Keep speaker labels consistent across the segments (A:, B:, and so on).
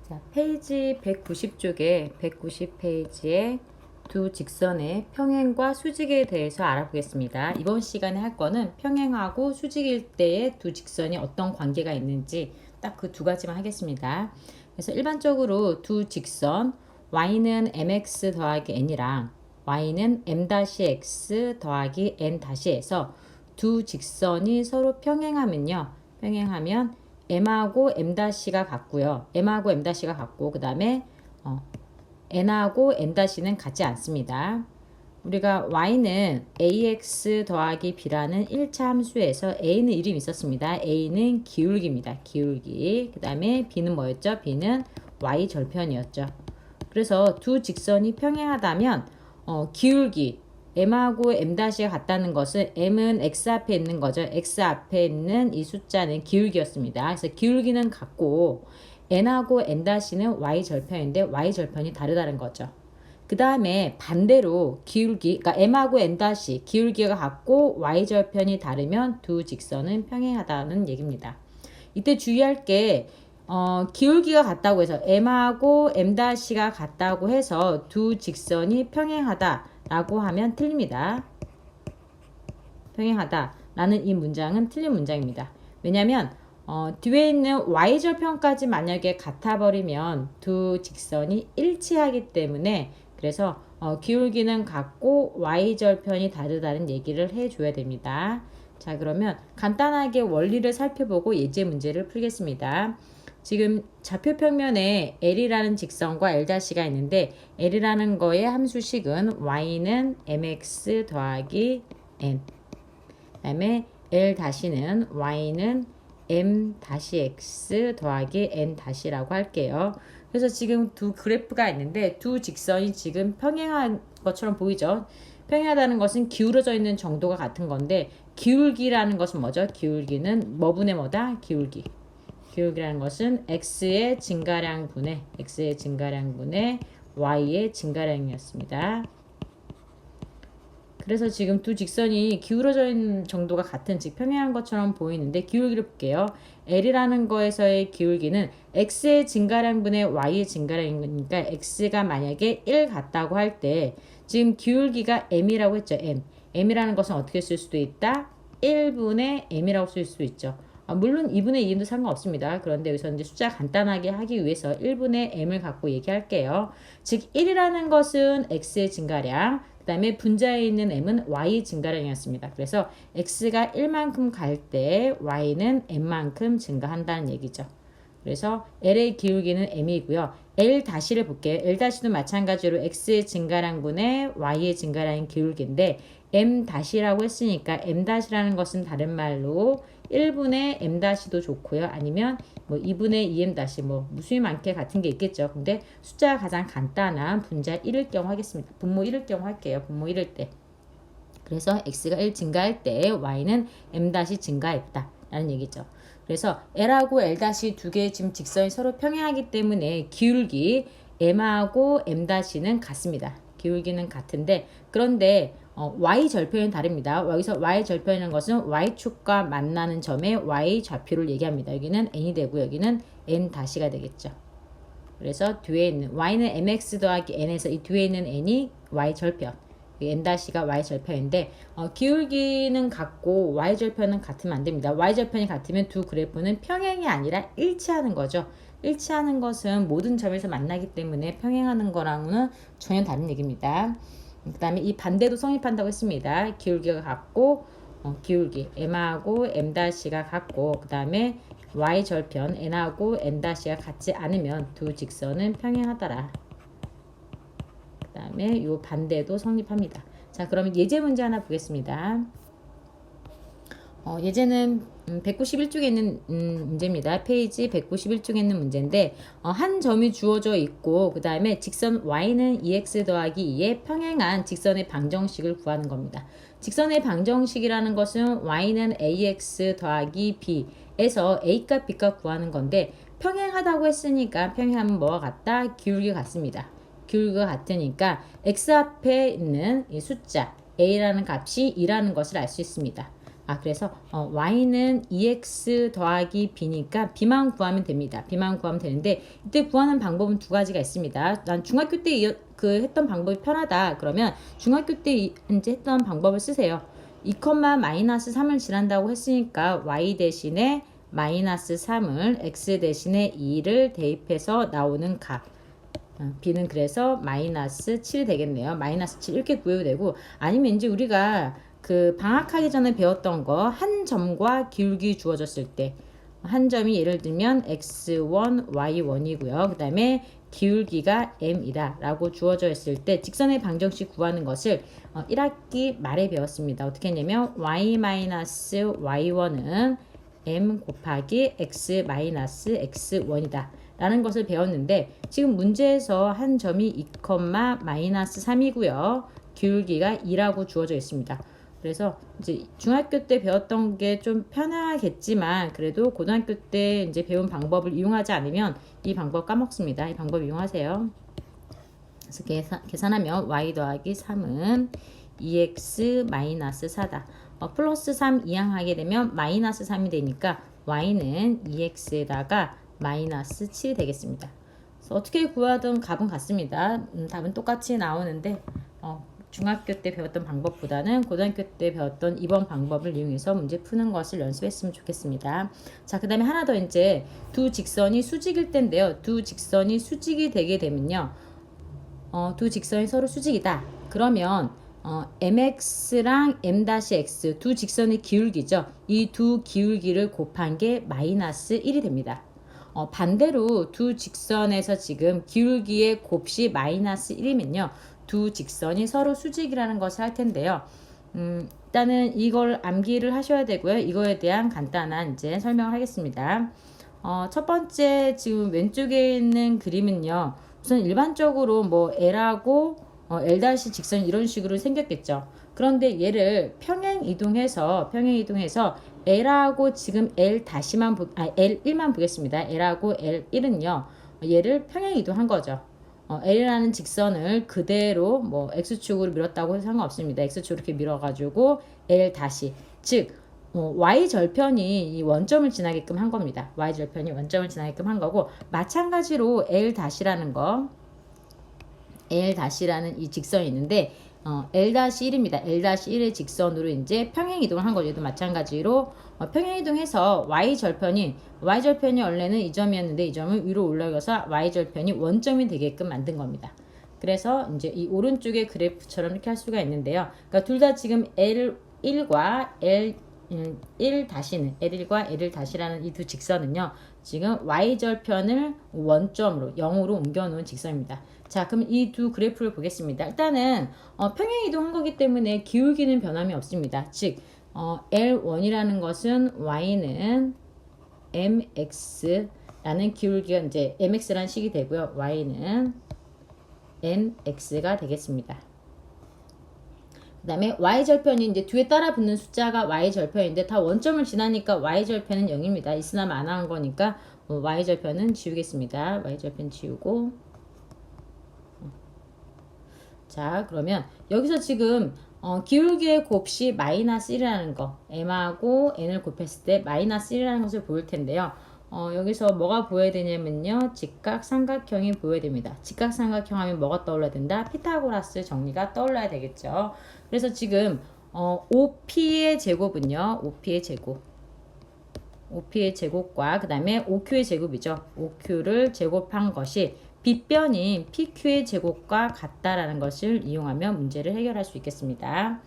A: 자, 페이지 190쪽에 190페이지에 두 직선의 평행과 수직에 대해서 알아보겠습니다. 이번 시간에 할 거는 평행하고 수직일 때의 두 직선이 어떤 관계가 있는지 딱 그 두 가지만 하겠습니다. 그래서 일반적으로 두 직선 y는 mx 더하기 n이랑 y는 m-x 더하기 n-에서 두 직선이 서로 평행하면요. 평행하면 m하고 m-가 같고요. m하고 m-가 같고 그 다음에 n하고 n-는 같지 않습니다. 우리가 y는 ax 더하기 b라는 1차 함수에서 a는 이름이 있었습니다. a는 기울기입니다. 기울기. 그 다음에 b는 뭐였죠? b는 y 절편이었죠. 그래서 두 직선이 평행하다면 기울기 m하고 m-가 같다는 것은 m은 x 앞에 있는 거죠. x 앞에 있는 이 숫자는 기울기였습니다. 그래서 기울기는 같고 n하고 n-는 y 절편인데 y 절편이 다르다는 거죠. 그 다음에 반대로 기울기, 그러니까 m하고 n- 기울기가 같고 y 절편이 다르면 두 직선은 평행하다는 얘기입니다. 이때 주의할 게 기울기가 같다고 해서 m하고 m-가 같다고 해서 두 직선이 평행하다라고 하면 틀립니다. 평행하다라는 이 문장은 틀린 문장입니다. 왜냐하면 뒤에 있는 y절편까지 만약에 같아버리면 두 직선이 일치하기 때문에 그래서 기울기는 같고 y절편이 다르다는 얘기를 해줘야 됩니다. 자, 그러면 간단하게 원리를 살펴보고 예제 문제를 풀겠습니다. 지금 좌표 평면에 L이라는 직선과 L-가 있는데 L이라는 거의 함수식은 y는 mx 더하기 n, 그 다음에 L-는 y는 m-x 더하기 n-라고 할게요. 그래서 지금 두 그래프가 있는데 두 직선이 지금 평행한 것처럼 보이죠? 평행하다는 것은 기울어져 있는 정도가 같은 건데 기울기라는 것은 뭐죠? 기울기는 뭐분의 뭐다? 기울기. 기울기라는 것은 x의 증가량분의 y의 증가량이었습니다. 그래서 지금 두 직선이 기울어져 있는 정도가 같은 즉 평행한 것처럼 보이는데 기울기를 볼게요. L이라는 거에서의 기울기는 x의 증가량분의 y의 증가량이니까 x가 만약에 1 같다고 할 때 지금 기울기가 m이라고 했죠. m이라는 것은 어떻게 쓸 수도 있다? 1분의 m이라고 쓸 수 있죠. 물론 2분의 2도 상관없습니다. 그런데 여기서 이제 숫자 간단하게 하기 위해서 1분의 m을 갖고 얘기할게요. 즉 1이라는 것은 x의 증가량, 그 다음에 분자에 있는 m은 y 증가량이었습니다. 그래서 x가 1만큼 갈 때 y는 m만큼 증가한다는 얘기죠. 그래서 L의 기울기는 m이고요. L-를 볼게요. L-도 마찬가지로 x의 증가량분의 y의 증가량인 기울기인데 m-라고 했으니까 m-라는 것은 다른 말로 1분의 m-도 좋고요. 아니면 뭐 2분의 2m- 뭐 무수히 많게 같은 게 있겠죠. 근데 숫자가 가장 간단한 분자 1일 경우 하겠습니다. 분모 1일 경우 할게요. 분모 1일 때. 그래서 x가 1 증가할 때 y는 m- 증가했다 라는 얘기죠. 그래서 L하고 L- 두 개의 지금 직선이 서로 평행하기 때문에 기울기 m하고 m-는 같습니다. 기울기는 같은데 그런데 y절편은 다릅니다. 여기서 y절편이라는 것은 y축과 만나는 점의 y좌표를 얘기합니다. 여기는 n이 되고 여기는 n-가 되겠죠. 그래서 뒤에 있는 y는 mx 더하기 n에서 이 뒤에 있는 n이 y절편, n-가 y절편인데 기울기는 같고 y절편은 같으면 안 됩니다. y절편이 같으면 두 그래프는 평행이 아니라 일치하는 거죠. 일치하는 것은 모든 점에서 만나기 때문에 평행하는 거랑은 전혀 다른 얘기입니다. 그 다음에 이 반대도 성립한다고 했습니다. 기울기가 같고 기울기 m하고 m-가 같고 그 다음에 y절편 n하고 n-가 같지 않으면 두 직선은 평행하더라. 그 다음에 이 반대도 성립합니다. 자, 그러면 예제 문제 하나 보겠습니다. 예제는 191쪽에 있는 문제입니다. 페이지 191쪽에 있는 문제인데 한 점이 주어져 있고 그 다음에 직선 y는 2x 더하기 2의 평행한 직선의 방정식을 구하는 겁니다. 직선의 방정식이라는 것은 y는 ax 더하기 b에서 a값 b값 구하는 건데 평행하다고 했으니까 평행하면 뭐가 같다? 기울기가 같습니다. 기울기가 같으니까 x 앞에 있는 이 숫자 a라는 값이 2라는 것을 알 수 있습니다. 그래서 y는 2x 더하기 b니까 b만 구하면 됩니다. b만 구하면 되는데 이때 구하는 방법은 두 가지가 있습니다. 난 중학교 때 했던 방법이 편하다. 그러면 중학교 때 이제 했던 방법을 쓰세요. 2, 마이너스 3을 지난다고 했으니까 y 대신에 마이너스 3을 x 대신에 2를 대입해서 나오는 값. b는 그래서 마이너스 7이 되겠네요. 마이너스 7 이렇게 구해도 되고, 아니면 이제 우리가 그 방학하기 전에 배웠던 거 한 점과 기울기 주어졌을 때 한 점이 예를 들면 x1, y1이고요. 그 다음에 기울기가 m이다 라고 주어져 있을 때 직선의 방정식 구하는 것을 1학기 말에 배웠습니다. 어떻게 했냐면 y-y1은 m 곱하기 x-x1이다 라는 것을 배웠는데, 지금 문제에서 한 점이 2, 마이너스 3이고요. 기울기가 2라고 주어져 있습니다. 그래서 이제 중학교 때 배웠던 게 좀 편하겠지만 그래도 고등학교 때 이제 배운 방법을 이용하지 않으면 이 방법 까먹습니다. 이 방법 이용하세요. 그래서 계산하면 y 더하기 3은 2x 마이너스 4다. 플러스 3 이항하게 되면 마이너스 3이 되니까 y는 2x에다가 마이너스 7이 되겠습니다. 그래서 어떻게 구하든 값은 같습니다. 답은 똑같이 나오는데 중학교 때 배웠던 방법보다는 고등학교 때 배웠던 이번 방법을 이용해서 문제 푸는 것을 연습했으면 좋겠습니다. 자, 그 다음에 하나 더 이제 두 직선이 수직일 텐데요. 두 직선이 수직이 되게 되면요. 두 직선이 서로 수직이다. 그러면 mx랑 m-x 두 직선의 기울기죠. 이 두 기울기를 곱한 게 마이너스 1이 됩니다. 반대로 두 직선에서 지금 기울기의 곱이 마이너스 1이면요. 두 직선이 서로 수직이라는 것을 할 텐데요. 일단은 이걸 암기를 하셔야 되고요. 이거에 대한 간단한 이제 설명을 하겠습니다. 첫 번째 지금 왼쪽에 있는 그림은요. 우선 일반적으로 뭐 L하고 L' 직선 이런 식으로 생겼겠죠. 그런데 얘를 평행 이동해서 L하고 지금 L1만 보겠습니다. L하고 L1은요. 얘를 평행 이동한 거죠. L이라는 직선을 그대로 뭐 X축으로 밀었다고 해서 상관없습니다. X축으로 이렇게 밀어가지고 L 다시 즉 Y절편이 이 원점을 지나게끔 한 겁니다. Y절편이 원점을 지나게끔 한 거고, 마찬가지로 L 다시라는 이 직선이 있는데 L-1입니다. L-1의 직선으로 이제 평행 이동을 한 거죠. 얘도 마찬가지로 평행 이동해서 Y절편이 원래는 이 점이었는데 이 점을 위로 올라가서 Y절편이 원점이 되게끔 만든 겁니다. 그래서 이제 이 오른쪽의 그래프처럼 이렇게 할 수가 있는데요. 그러니까 둘 다 지금 L1과 L1과 L1라는 이 두 직선은요. 지금 Y절편을 원점으로 0으로 옮겨 놓은 직선입니다. 자, 그럼 이 두 그래프를 보겠습니다. 일단은 평행 이동한 거기 때문에 기울기는 변함이 없습니다. 즉 L1이라는 것은 Y는 mx라는 기울기가 이제 mx라는 식이 되고요. Y는 nx가 되겠습니다. 그 다음에 y절편이 이제 뒤에 따라 붙는 숫자가 y절편인데 다 원점을 지나니까 y절편은 0입니다. 있으나 마나한 거니까 y절편은 지우겠습니다. y절편 지우고, 자, 그러면 여기서 지금 기울기의 곱이 마이너스 1이라는 거, m하고 n을 곱했을 때 마이너스 1이라는 것을 보일 텐데요. 여기서 뭐가 보여야 되냐면요. 직각삼각형이 보여야 됩니다. 직각삼각형 하면 뭐가 떠올라야 된다? 피타고라스 정리가 떠올라야 되겠죠. 그래서 지금 OP의 제곱은요. OP의 제곱과 그 다음에 OQ의 제곱이죠. OQ를 제곱한 것이 빗변인 PQ의 제곱과 같다라는 것을 이용하면 문제를 해결할 수 있겠습니다.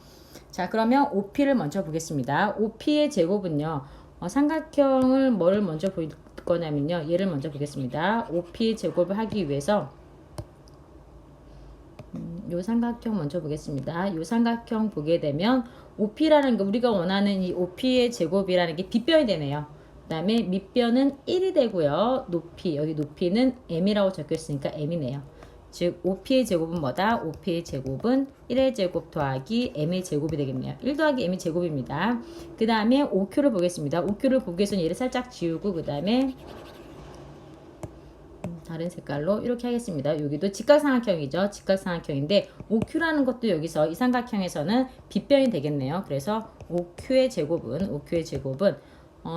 A: 자, 그러면 OP를 먼저 보겠습니다. OP의 제곱은요. 삼각형을 뭐를 먼저 볼 거냐면요. 얘를 먼저 보겠습니다. OP의 제곱을 하기 위해서 요 삼각형 먼저 보겠습니다. 요 삼각형 보게 되면 OP라는 거, 우리가 원하는 이 OP의 제곱이라는 게 빗변이 되네요. 그 다음에 밑변은 1이 되고요. 여기 높이는 m이라고 적혀 있으니까 m이네요. 즉 OP의 제곱은 뭐다? OP의 제곱은 1의 제곱 더하기 m의 제곱이 되겠네요. 1 더하기 m의 제곱입니다. 그 다음에 OQ를 보겠습니다. OQ를 보기 위해서는 얘를 살짝 지우고 그 다음에 다른 색깔로 이렇게 하겠습니다. 여기도 직각삼각형이죠. 직각삼각형인데 OQ라는 것도 여기서 이 삼각형에서는 빗변이 되겠네요. 그래서 OQ의 제곱은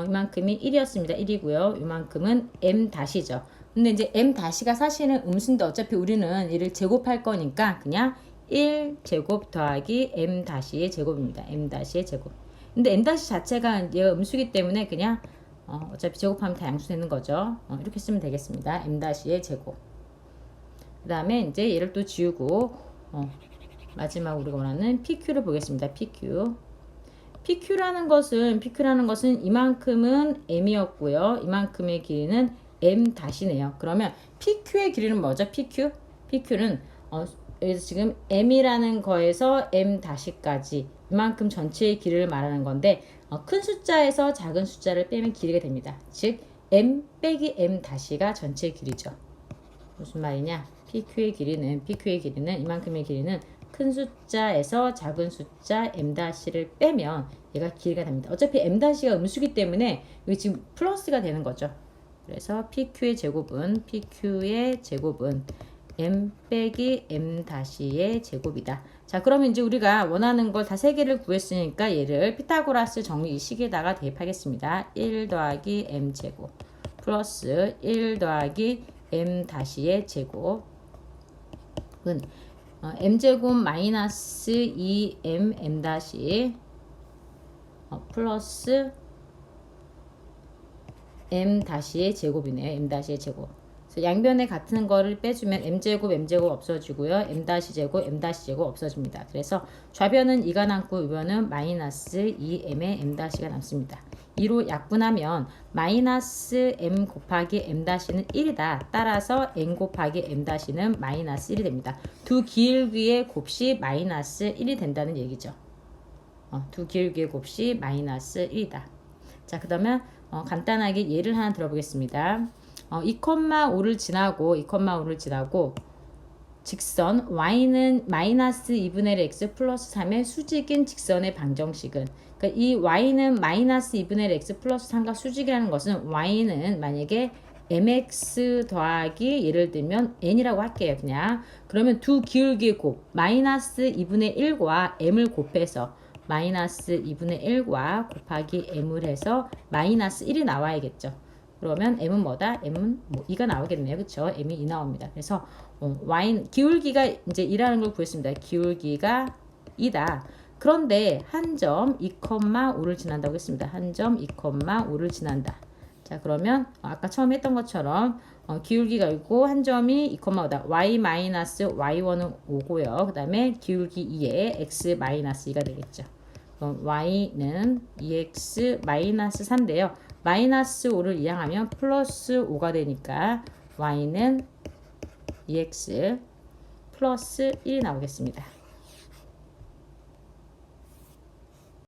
A: 이만큼이 1이었습니다. 1이고요. 이만큼은 M 다시죠. 근데 이제 M 다시가 사실은 음수인데 어차피 우리는 얘를 제곱할 거니까 그냥 1제곱 더하기 M 다시의 제곱입니다. M 다시의 제곱. 근데 M 다시 자체가 얘가 음수기 때문에 그냥 어차피 제곱하면 다 양수되는 거죠. 이렇게 쓰면 되겠습니다. M 다시의 제곱. 그 다음에 이제 얘를 또 지우고 마지막 우리가 원하는 PQ를 보겠습니다. PQ라는 것은 이만큼은 M이었고요. 이만큼의 길이는 M 다시네요. 그러면 PQ의 길이는 뭐죠? PQ는 여기서 지금 M이라는 거에서 M 다시까지 이만큼 전체의 길이를 말하는 건데 큰 숫자에서 작은 숫자를 빼면 길이가 됩니다. 즉 M 빼기 M 다시가 전체의 길이죠. 무슨 말이냐? PQ의 길이는 이만큼의 길이는 큰 숫자에서 작은 숫자 M-를 빼면 얘가 길이가 됩니다. 어차피 M-가 음수기 때문에 여기 지금 플러스가 되는 거죠. 그래서 PQ의 제곱은 M 빼기 M-의 제곱이다. 자, 그러면 이제 우리가 원하는 걸 다 세 개를 구했으니까 얘를 피타고라스 정리식에다가 대입하겠습니다. 1 더하기 M 제곱 플러스 1 더하기 M-의 제곱은 m제곱 마이너스 2m m 다시 플러스 m 다시의 제곱이네요. m 다시의 제곱. 그래서 양변에 같은 거를 빼주면 m제곱 없어지고요. m 다시 제곱 제곱 없어집니다. 그래서 좌변은 2가 남고 우변은 마이너스 2m의 m 다시가 남습니다. 2로 약분하면 마이너스 m 곱하기 m 다시는 1이다. 따라서 n 곱하기 m 다시는 마이너스 1이 됩니다. 두 기울기의 곱이 마이너스 1이 된다는 얘기죠. 두 기울기의 곱이 마이너스 1이다. 자, 그러면 간단하게 예를 하나 들어보겠습니다. 2,5를 지나고 직선 y는 마이너스 2분의 1 x 플러스 3의 수직인 직선의 방정식은, 그러니까 이 y는 마이너스 2분의 1 x 플러스 3과 수직이라는 것은 y는 만약에 mx 더하기 예를 들면 n이라고 할게요. 그냥 그러면 두 기울기의 곱 마이너스 2분의 1과 m을 곱해서 마이너스 2분의 1과 곱하기 m을 해서 마이너스 1이 나와야겠죠. 그러면 m은 뭐다? m은 2가 나오겠네요. 그쵸? m이 2 나옵니다. 그래서 y 기울기가 이제 2라는 걸 구했습니다. 기울기가 2다. 그런데 한 점 2,5를 지난다고 했습니다. 한 점 2,5를 지난다. 자, 그러면 아까 처음 했던 것처럼 기울기가 있고 한 점이 2,5다. y-y1은 5고요. 그 다음에 기울기 2에 x-2가 되겠죠. 그럼 y는 2x-3인데요. 마이너스 5를 이항하면 플러스 5가 되니까 y는 2x 플러스 1이 나오겠습니다.